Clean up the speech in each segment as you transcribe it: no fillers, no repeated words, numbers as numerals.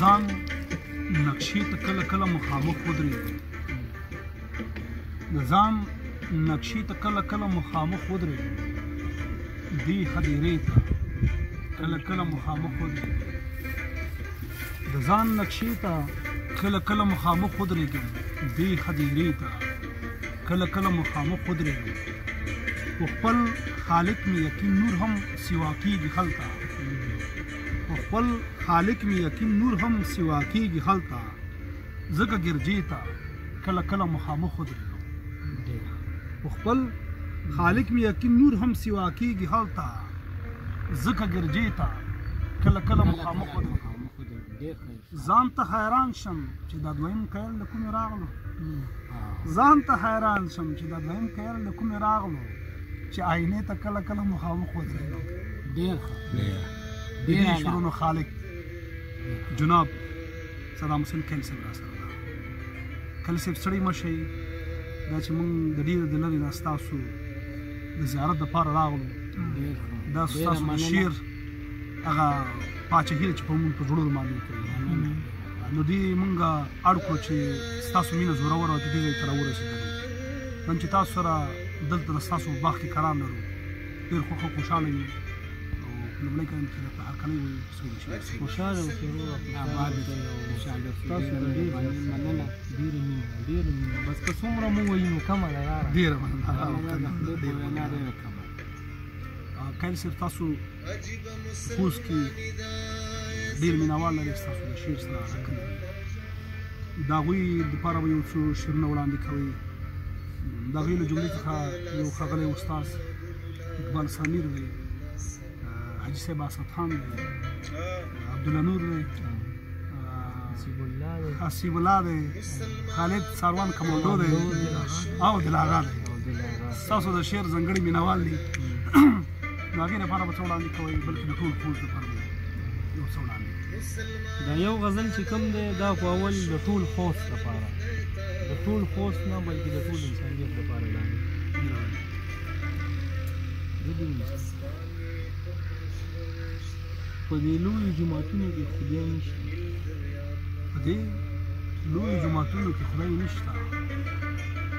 ځان نقشې ته کله کله مخامخ ودرېږو د ځان نقشې ته کله کله مخامخ ودرېږو دې هدیرې ته کله کله مخامخ ودرېږو د ځان نقشې ته کله کله مخامخ ودرېږم دې هدیرې ته کله کله مخامخ ودرېږم خو خپل خالق مې یقین نور هم سوا کېږي هلته خپل خالق مې یقین نور هم سوا کېږي هلته ځکه ګرجې ته کله کله مخامخ ودرېږم خپل خالق مې یقین نور هم سوا کېږي هلته ځکه ګرجې ته کله کله مخامخ ودرېږم ځان ته حیران شم چې دا دویم کیل له کومې راغلو ځان ته حیران شم چې دا دویم کیل له کومې راغلو چې آینې ته کله کله مخامخ ودرېږم ډېر ښه د دې شعرونو خالق جناب صدام حسین کیل صاحب راسره ده کیل صاحب ستړي مه شئ دا چې موږ د ډېره د لرې نه ستاسو د زیارت دپاره راغلو دا ستاسو د شعر هغه پاچاهي چې په موږ په زړونو باندې کوي نو دې موږ اړ کړو چې ستاسو مینه زوروره او دې ځای ته راورسېدلو نن چې تاسو سره دلته د ستاسو په باغ کې کران لرو ډېر خوشحاله یو او لومړی کلم چې په هرکلی وایي خوشحاله اوسئ وروره خوشحاله ستاسو ته ډېره مننه ډېره مینه بس که څومره مو وایي نو کمه ده یاره ډېره مننه کمه کیل صاحب تاسو خوست کې ډېر مینهوال لري ستاسو د شعر سره علاقه لري د هغوی دپاره به یو څو شعرونه وړاندې کوئ د هغوی له جملې څخه یو ښاغلی استاذ اقبال سامیر دی حاجي صاحب اسد خان دی عبدالله نور دی حسیب الله دی خالد ساروان کمانډو دی او دلاغا دی ستاسو د شعر ځانګړي مینهوال دي نو هغې لپاره به څه وړاندې کوئ بلکې د ټول خوست لپاره یو څه وړاندې دا یو غزل چې کوم دی دا خو اول د ټول خوست لپاره د ټول خوست نه بلکې د ټول انسانیت لپاره دا په دې لویو جوماتونو کې خدای نشته په دې لویو جوماتونو کې خدای نشته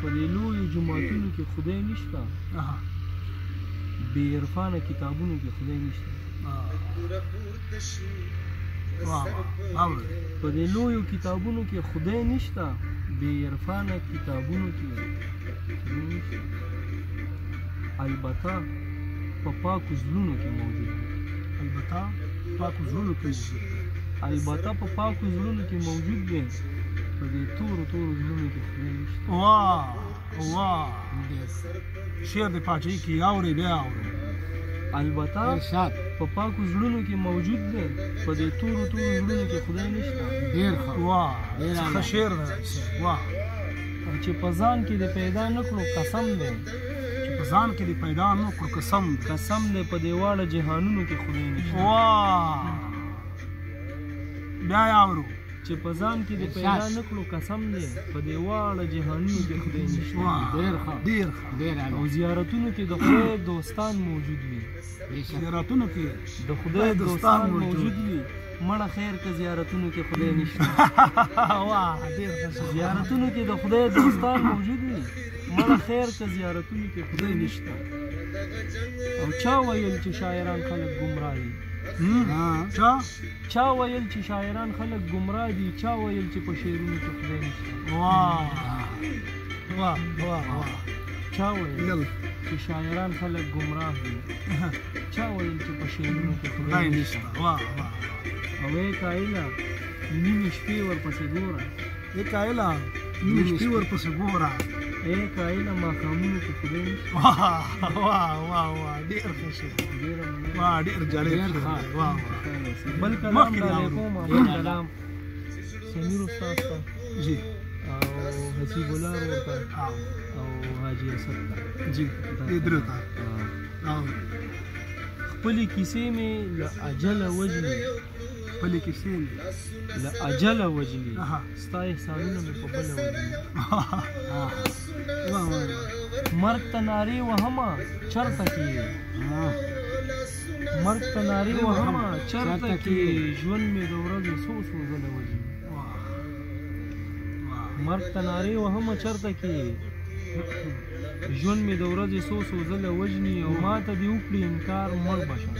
په دې لویو جوماتونو کې خدای نشته بې عرفانه کتابونو کې خدای نشته په دې لویو کتابونو کې خدای نشته بې عرفانه کتابونو کې خدای نشته البته په پاکو زړونو کې موجود دی البته پاکو زړونو کې البته په پاکو زړونو کې موجود دی په دې تورو زړونو کې خدای نشته واه شعر د پاچاهي کې اوري بیا اوري البته په پاکو زړونو کې موجود دی په دې تورو زړونو کې خدای نشته ډېر ښه واه ښه شعر دی واه چې په ځان کې دې پیدا نه کړو قسم دی چې په ځان کې دې پیدا نه کړو قسم دی په دې واړه جهانونو کې خدای نشته واه بیا یې اورو چې په ځان کې دې پیدا نه کړو قسم دی په دې واړه جهانونو کې خدای نشته ډېر ښه او زیارتونو کې د خدای دوستان موجود وي زیارتونو کې د خدای دوستان موجود وي مړه خیر که زیارتونو کې خدای نشته زیارتونو کې د خدای دوستان موجود وي مړه خیر که زیارتونو کې خدای نشته او چا ویل چې شاعران خلک ګمراه دي چا ویل چې شاعران خلک ګمراه دي چا ویل چې په شعرونو کې خدای نشته چا ویل چې شاعران خلک ګمراه دي چا ویل چې په شعرونو کې خدای نشته او ای قایله نیمې شپې ورپسې ګوره ای قایله نیمې شپې ورپسې ګوره ای قایله ماښامونو کې خدای نشته ډېر ښه شعر ډېر جالب بل کلام ډالۍ کوم بل کلام سمیر استاد ته جی او حسیب الله ورور ته او حاجي اسد ته جی دې درو ته خپلې کیسې مې له اجله وجلي خپلې کیسې مې له اجله وجلي ستا احسانونه مې په بله وجلي مرګ ته نارې وهمه چرته کې مرګ ته نارې وهمه چرته کې ژوند مې د ورځې څو ځله وژني مرګ ته نارې وهمه چرته کې ژوند مې د ورځې څو ځله وژني او ما ته دې وکړي انکار مړ به شم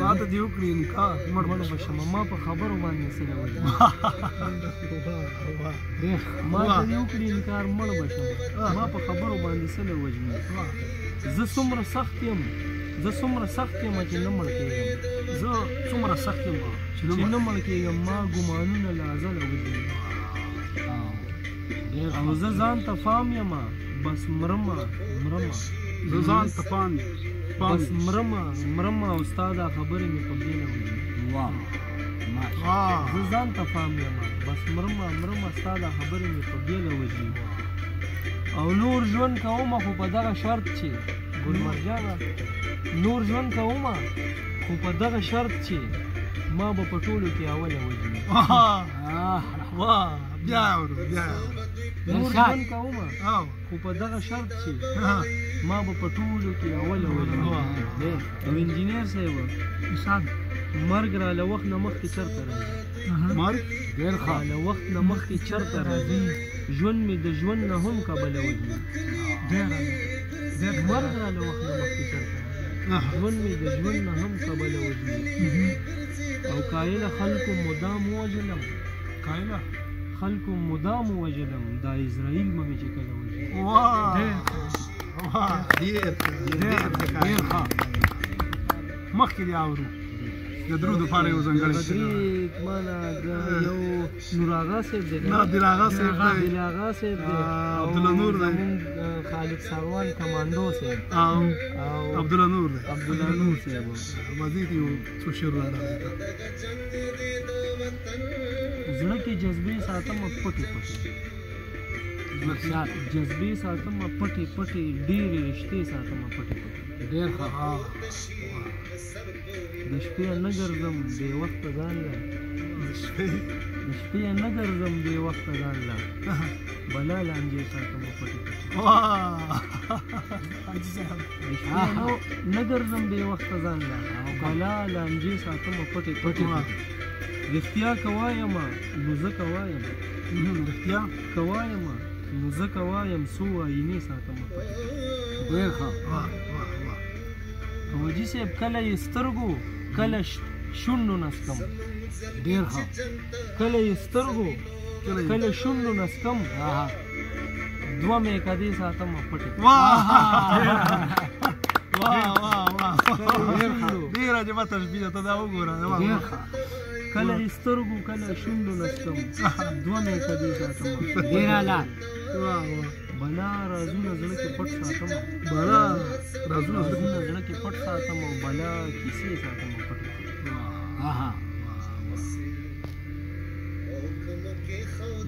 ما ته دې وکړي انکار مړ به شم ما په خبرو باندې څه وژني ما ته دې وکړي انکار مړ به شم ما په خبرو باندې څه وژني زه څومره سخت یم چې نه مړ کېږم زه څومره سخت یم چې نه مړ کېږم ما ګمانونه له ازله وژني او زه ځان ته فام یم بس مرمه زه ځان ته فام بس مرمه او ستا دا خبرې مې په بیله وژني زه ځان ته فام یم بس مرمه ستا دا خبرې مې په بیله وژني او نور ژوند کومه خو په دغه شرط چې ګل مرجانه نور ژوند کومه خو په دغه شرط چې ما به په ټولو کې اوله وژني بیا نور ژوند کومه خو په دغه شرط چې ما به په ټولو کې اوله وژني او انجینر صاحب مرګ را له وخت نه مخکې چېرته راځي مرګ ډېر ښه له وخت نه مخکې چېرته راځي ژوند مې د ژوند نه هم کبله وژني مرګ را له وخت نه مخکې چېرته ژوند مې د ژوند نه هم کبله وژني او قایله خلکو مدام وژلم دا اسرائیل به مې چې کله وژني ډېر ښه مخکې دې اورو د درود لپاره یو ځانګړی مانا یو نور آغا صاحب دی دل آغا صاحب دی عبدالله نور دی خالد سروان کمانډو صاحب او عبدالله نور صاحب مزید یو څو شعر راغلی زړه کې جذبې ساتم پټې ډېرې رشتې ساتم پټې ډېر ښه د شپې نه ګرځم بې وخته ځان له بلا لانجې ساتم پټې نه ګرځم بې وخته ځان له بلا لانجې ساتم پټې رښتیا کوایم نو زه کوایم څو آینې ساتم پټې ډېر ښه حاجي صاحب کله یې سترګو کله شونډو نسکم ډېر ښه کله یې سترګو کله شونډو نسکم دوه مې کدې ساتم پټې ډېر عجیبه تشبیه ته دا وګوره کله یې سترګو کله شونډو نسکم دوه مې کدې ساتم ډېر اعلی بلا رازونه زړه کې پټ ساتم او بلا کیسې ساتم پټ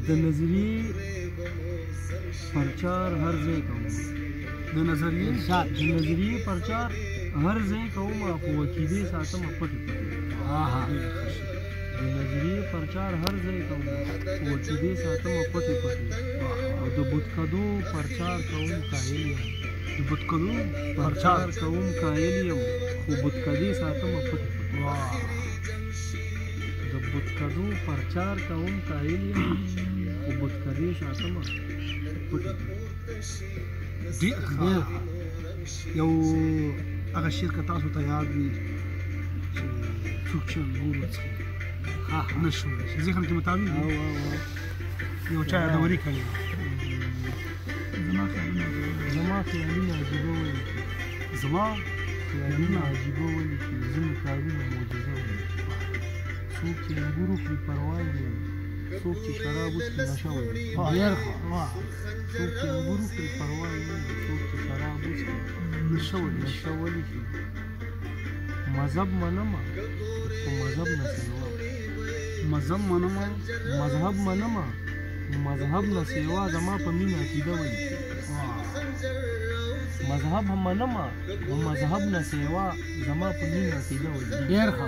د نظریې پرچار هر ځای کوم د نظریې پرچار هر ځای کوم خو عقیدې ساتم پټ د نظریې پرچار هر ځای کوم خو عقیدې ساتم پټ او د بتکدو پرچار کوم قایل یم خو بتکدې ساتم پټ یو هغه شعر که تاسو ته یاد وي چې څوک چې انګور وڅښي نه شو ذهن کې مطابق یو چا یادوري کړې زما خیالونه عجیبه ولیکي ځینې کارونه معجزه ولیکي څوک چې انګور وخوري پروا یې نه وي څوک چې شراب وڅښي نشه ولیکي څوک چې انګور وخوري پروا یې نه وي څوک چې شراب وڅښي نشه ولیکي مذهب منمه خو مذهب نه سیوا مذهب نه سیوا زما په مینه عقیده ولیکي مذهب هم منمه خو مذهب نه سیوا زما په مینه عقیده ولیکي ډېر ښه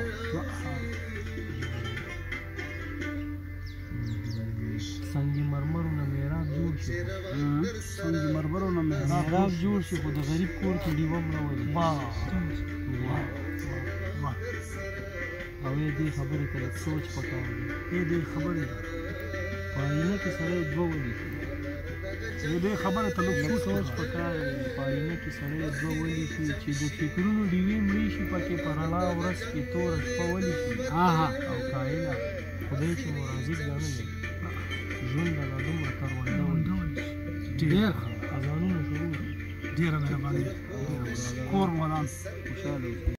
سنگ مرمرو نه محراب جوړ شي خو د غریب کور کې ډیوه مړه ولي د او دې خبرې ته لږ سوچ پکار دی دې خبرې په آینه کې سړی دوه ولیکي دې خبرې ته لږ سوچ پکار دی په آینه کې سړی دوه ولیکي چې د فکرونو ډیوې مړې شي پکې په رڼا ورځ کې توره شپه ولیکي او قایله خدای چې مو راضي ګڼلی ژوند به لا دومره کرونده وي ډېر اذانونه شروع ډېره مهرباني کور ودان خوشحاله اوسئ